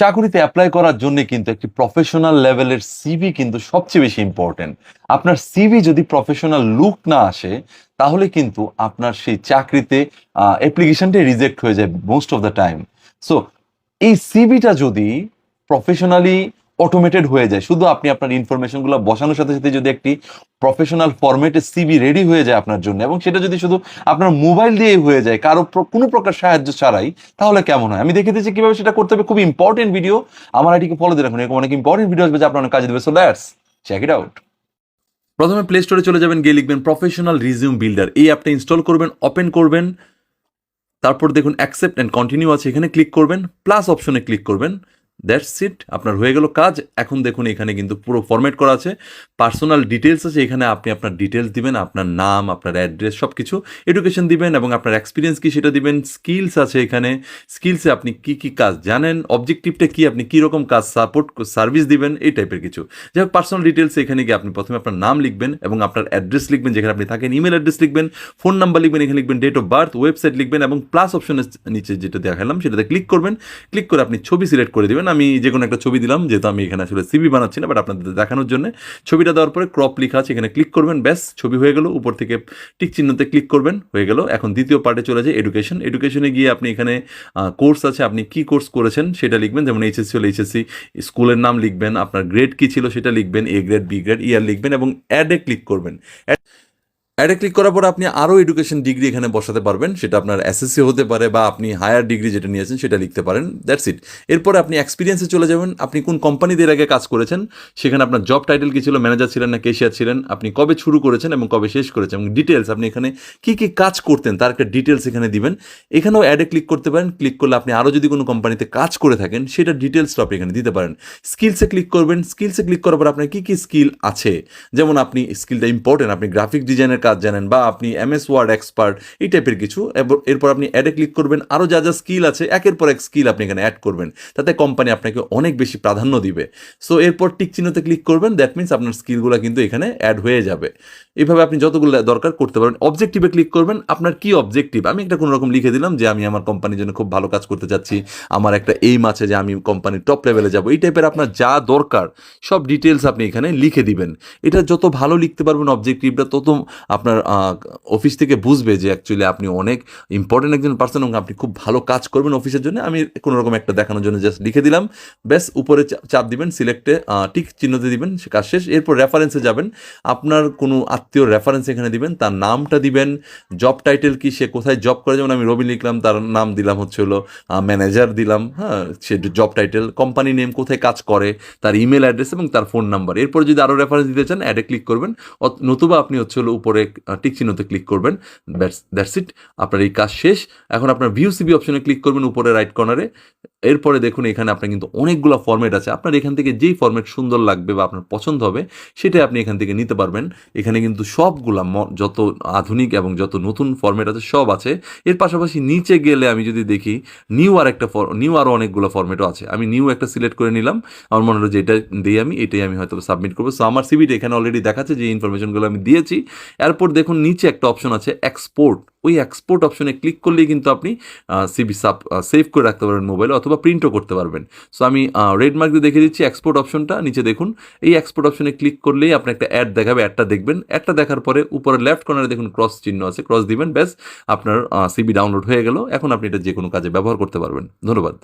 চাকুরিতে apply করার জন্য কিন্তু একটি প্রফেশনাল লেভেলের সিভি কিন্তু সবচেয়ে বেশি ইম্পর্টেন্ট। আপনার সিভি যদি প্রফেশনাল লুক না আসে, তাহলে কিন্তু আপনার সেই চাকরিতে অ্যাপ্লিকেশনটাই রিজেক্ট হয়ে যায় most of the time. So এই সিভিটা যদি প্রফেশনালি অটোমেটেড হয়ে যায়, শুধু আপনি আপনার ইনফরমেশনগুলো বসানোর সাথে সাথে যদি একটি প্রফেশনাল ফরম্যাটে সিভি রেডি হয়ে যায় আপনার জন্য, এবং সেটা যদি শুধু আপনার মোবাইল দিয়ে হয়ে যায় কারো কোনো প্রকার সাহায্য ছাড়াই, তাহলে কেমন হয়? আমি দেখে দিচ্ছি কিভাবে সেটা করতে হবে। খুব ইম্পর্টেন্ট ভিডিও, আমার আইডিকে ফলো দিয়ে রাখুন, এরকম অনেক ইম্পর্টেন্ট ভিডিও আসবে যা আপনার অনেক কাজে দেবে। So let's check it out. প্রথমে প্লে স্টোরে চলে যাবেন, গিয়ে লিখবেন প্রফেশনাল রিজিউম বিল্ডার। এই অ্যাপটা ইনস্টল করবেন, ওপেন করবেন, তারপর দেখুন অ্যাকসেপ্ট অ্যান্ড কন্টিনিউ আছে, এখানে ক্লিক করবেন, প্লাস অপশনে ক্লিক করবেন। দ্যাটস ইট, আপনার হয়ে গেল কাজ। এখন দেখুন এখানে কিন্তু পুরো ফরম্যাট করা আছে, পার্সোনাল ডিটেলস আছে, এখানে আপনি আপনার ডিটেলস দিবেন, আপনার নাম, আপনার অ্যাড্রেস, সব কিছু, এডুকেশন দিবেন এবং আপনার এক্সপিরিয়েন্স কি সেটা দিবেন। স্কিলস আছে এখানে, স্কিলসে আপনি কি কি কাজ জানেন, অবজেক্টিভটা কি, আপনি কী রকম কাজ সার্ভিস দিবেন, এই টাইপের কিছু। যাই হোক, পার্সোনাল ডিটেলস এখানে গিয়ে আপনি প্রথমে আপনার নাম লিখবেন এবং আপনার অ্যাড্রেস লিখবেন, যেখানে আপনি থাকেন, ইমেল অ্যাড্রেস লিখবেন, ফোন নাম্বার লিখবেন, এখানে লিখবেন ডেট অফ বার্থ, ওয়েবসাইট লিখবেন এবং প্লাস অপশনের নিচে যেটা দেখালাম সেটাতে ক্লিক করবেন। ক্লিক করে আপনি ছবি সিলেক্ট করে দেবেন। আমি যে কোনো একটা ছবি দিলাম, যেহেতু আমি এখানে আসলে সিভি বানাচ্ছি না, বাট আপনাদের দেখানোর জন্য ছবিটা দেওয়ার পরে ক্রপ লেখা আছে, এখানে ক্লিক করবেন, ব্যাস ছবি হয়ে গেল। উপর থেকে টিক চিহ্নতে ক্লিক করবেন, হয়ে গেল। এখন দ্বিতীয় পার্টে চলে যায় এডুকেশন। এডুকেশনে গিয়ে আপনি এখানে কোর্স আছে, আপনি কি কোর্স করেছেন সেটা লিখবেন, যেমন এইচএসসি হলে এইচএসসি, স্কুলের নাম লিখবেন, আপনার গ্রেড কি ছিল সেটা লিখবেন, এ গ্রেড, বি গ্রেড, ইয়ার লিখবেন এবং অ্যাডে ক্লিক করবেন। অ্যাডে ক্লিক করার পর আপনি আরও এডুকেশন ডিগ্রি এখানে বসাতে পারবেন, সেটা আপনার এসএসসি হতে পারে বা আপনি হায়ার ডিগ্রি যেটা নিয়েছেন সেটা লিখতে পারেন। That's it. এরপরে আপনি এক্সপিরিয়েন্সে চলে যাবেন, আপনি কোন কোম্পানিতে এর আগে কাজ করেছেন, সেখানে আপনার জব টাইটেল কী ছিল, ম্যানেজার ছিলেন না ক্যাশিয়ার ছিলেন, আপনি কবে শুরু করেছেন এবং কবে শেষ করেছেন, এবং ডিটেলস আপনি এখানে কী কী কাজ করতেন তার একটা ডিটেলস এখানে দিবেন। এখানেও অ্যাডে ক্লিক করতে পারেন, ক্লিক করলে আপনি আরও যদি কোনো কোম্পানিতে কাজ করে থাকেন সেটা ডিটেলসটা আপনি এখানে দিতে পারেন। স্কিলসে ক্লিক করবেন, স্কিলসে ক্লিক করার পর আপনার কী কী স্কিল আছে, যেমন আপনি স্কিলটা ইম্পর্টেন্ট, আপনি গ্রাফিক ডিজাইনের কাজ জানেন বা আপনি এমএস ওয়ার্ড এক্সপার্ট, এই টাইপের কিছু। এরপর আপনি অ্যাডে ক্লিক করবেন, আরও যা যা স্কিল আছে একের পর এক স্কিল আপনি এখানে অ্যাড করবেন, তাতে কোম্পানি আপনাকে অনেক বেশি প্রাধান্য দিবে। সো এরপর টিক চিহ্নতে ক্লিক করবেন, দ্যাট মিনস আপনার স্কিলগুলো কিন্তু এখানে অ্যাড হয়ে যাবে। এইভাবে আপনি যতগুলো দরকার করতে পারবেন। অবজেক্টিভে ক্লিক করবেন, আপনার কি অবজেক্টিভ, আমি একটা কোনো রকম লিখে দিলাম যে আমি আমার কোম্পানির জন্য খুব ভালো কাজ করতে চাচ্ছি, আমার একটা এইম আছে যে আমি কোম্পানির টপ লেভেলে যাব, এই টাইপের আপনার যা দরকার সব ডিটেলস আপনি এখানে লিখে দিবেন। এটা যত ভালো লিখতে পারবেন অবজেক্টিভটা, তত আপনার অফিস থেকে বুঝবে যে অ্যাকচুয়ালি আপনি অনেক ইম্পর্টেন্ট একজন পার্সন এবং আপনি খুব ভালো কাজ করবেন অফিসের জন্য। আমি কোনো রকম একটা দেখানোর জন্য জাস্ট লিখে দিলাম, ব্যাস উপরে চাপ দিবেন, সিলেক্টে টিক চিহ্নতে দিবেন, কাজ শেষ। এরপর রেফারেন্সে যাবেন, আপনার কোনো আত্মীয় রেফারেন্স এখানে দিবেন, তার নামটা দিবেন, জব টাইটেল কি, সে কোথায় জব করে, যেমন আমি রবি লিখলাম, তার নাম দিলাম হচ্ছে হলো ম্যানেজার দিলাম, হ্যাঁ, সে জব টাইটেল, কোম্পানি নেম, কোথায় কাজ করে, তার ইমেল অ্যাড্রেস এবং তার ফোন নাম্বার। এরপর যদি আরও রেফারেন্স দিতে চান অ্যাডে ক্লিক করবেন, নতুবা আপনি হচ্ছে হলো উপরে টিক চিহ্নতে ক্লিক করবেন। দ্যাটস ইট, আপনার এই কাজ শেষ। এখন আপনার ভিউ সিভি অপশনে ক্লিক করবেন উপরে রাইট কর্নারে। এরপরে দেখুন এখানে আপনার কিন্তু অনেকগুলো ফরম্যাট আছে, আপনার এখান থেকে যেই ফরম্যাট সুন্দর লাগবে বা আপনার পছন্দ হবে সেটাই আপনি এখান থেকে নিতে পারবেন। এখানে কিন্তু সবগুলা যত আধুনিক এবং যত নতুন ফরম্যাট আছে সব আছে। এর পাশাপাশি নিচে গেলে আমি যদি দেখি নিউ আরও অনেকগুলো ফরম্যাটও আছে। আমি নিউ একটা সিলেক্ট করে নিলাম, আমার মনে হলো যে এটা দিই, এটাই আমি হয়তো সাবমিট করবো। সো আমার সিভিটা এখানে অলরেডি দেখাচ্ছে যে ইনফরমেশনগুলো আমি দিয়েছি। এরপর দেখুন নিচে একটা অপশন আছে এক্সপোর্ট, ওই এক্সপোর্ট অপশনে ক্লিক করলেই কিন্তু আপনি সিভি সেভ করে রাখতে পারবেন মোবাইলে, অথবা প্রিন্টও করতে পারবেন। সো আমি রেড মার্ক দিয়ে দেখিয়ে দিচ্ছি এক্সপোর্ট অপশনটা। নিচে দেখুন এই এক্সপোর্ট অপশনে ক্লিক করলেই আপনি একটা অ্যাড দেখাবে, অ্যাডটা দেখবেন। অ্যাডটা দেখার পরে উপরে লেফট কর্নারে দেখুন ক্রস চিহ্ন আছে, ক্রস দিবেন, ব্যাস আপনার সিভি ডাউনলোড হয়ে গেল। এখন আপনি এটা যে কোনো কাজে ব্যবহার করতে পারবেন। ধন্যবাদ।